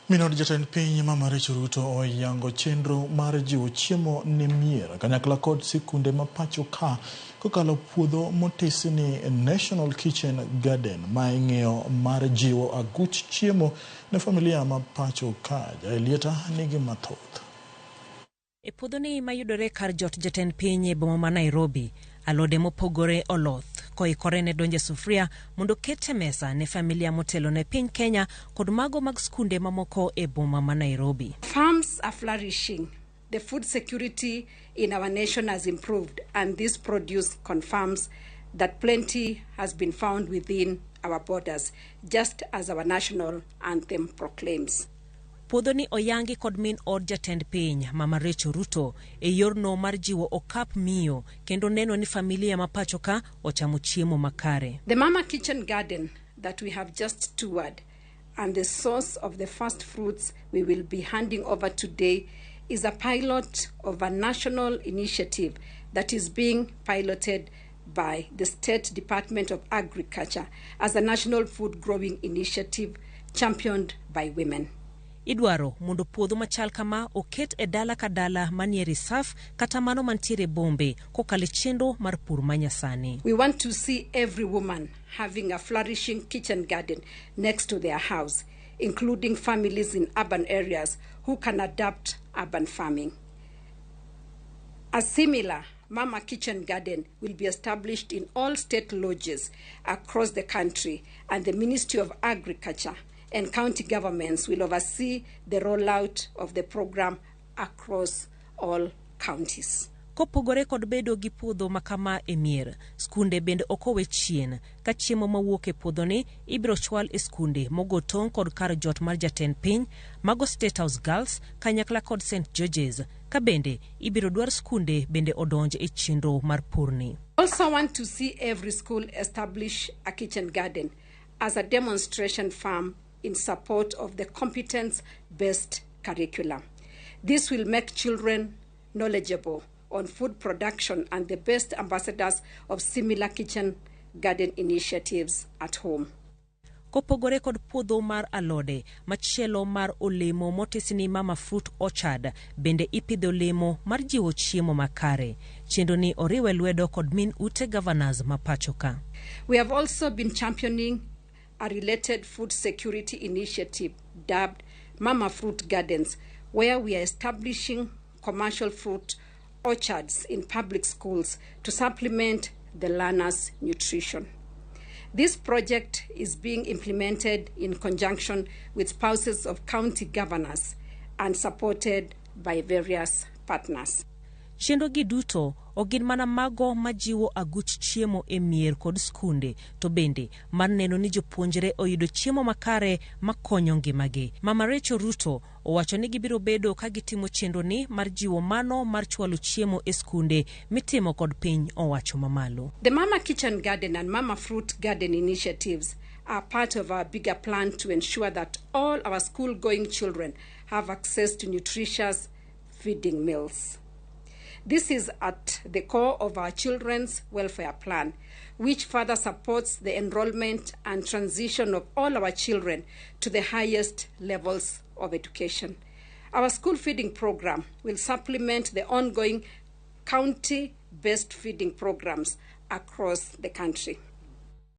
Minod jatend piny Mama Rachel Ruto oyango chenro mar jiwo chiemo ne mier kanyakla kod skunde ma pacho ka kokalo puodho motisi ni National Kitchen Garden ma ing'eyo mar jiwo aguch chiemo ne familia ma pacho ka. Jaelieta nigi mathoth. E puodho ni mayudore kar jot jatend piny e boma ma Nairobi, alode mopogore oloth koikore ne donje sufria mondo kete mesa ne familia motelo ne piny Kenya kod mago mag skunde mamoko e boma ma Nairobi. Farms are flourishing. The food security in our nation has improved, and this produce confirms that plenty has been found within our borders, just as our national anthem proclaims. Puodho ni oyangi kod min od jatend piny Mama Rachel Ruto e yorno mar jiwo okap miyo kendo neno ni familia ma pacho ka ochamo chiemo makare. The Mama Kitchen Garden that we have just toured and the source of the first fruits we will be handing over today is a pilot of a national initiative that is being piloted by the State Department of Agriculture as a national food growing initiative championed by women. Idwaro mondo puodho machal kama oket e dala ka dala manie reserve kata mano mantiere bombe kokale chenro mar pur manyasani. We want to see every woman having a flourishing kitchen garden next to their house, including families in urban areas who can adapt urban farming. A similar Mama Kitchen Garden will be established in all state lodges across the country, and the Ministry of Agriculture and county governments will oversee the rollout of the program across all counties. Kopogore kod bedo gi puodho makama e mier, skunde bende okowe chien ka chiemo mawuok e puodho ni ibiro chwal e skunde mogo tong' kod kar jot mar jatend piny, mago State House Girls, kanyakla kod St. George's, ka bende ibiro dwar skunde bende odonj e chenro mar purni. Also want to see every school establish a kitchen garden as a demonstration farm in support of the competence-based curriculum. This will make children knowledgeable on food production and the best ambassadors of similar kitchen garden initiatives at home. Kopogore kod puodho mar alode, machielo mar olemo motisi ni Mama Fruit Orchard bende ipidho olemo mar jiwo chiemo makare. Chenro ni oriwe lwedo kod min ute governors ma pacho ka. We have also been championing a related food security initiative dubbed Mama Fruit Gardens, where we are establishing commercial fruit orchards in public schools to supplement the learners' nutrition. This project is being implemented in conjunction with spouses of county governors and supported by various partners. Chenro gi duto ogin mana mago majiwo aguch chiemo e mier kod skunde, to bende mar neno ni jopuonjre oyudo chiemo makare makonyo ngimagi. Mama Rachel Ruto owacho ni gibiro bedo ka gitimo chenro ni mar jiwo mano mar chwalo chiemo e skunde mitimo kod piny owacho mamalo. The Mama Kitchen Garden and Mama Fruit Garden initiatives are part of our bigger plan to ensure that all our school-going children have access to nutritious feeding meals. This is at the core of our children's welfare plan, which further supports the enrollment and transition of all our children to the highest levels of education. Our school feeding program will supplement the ongoing county-based feeding programs across the country.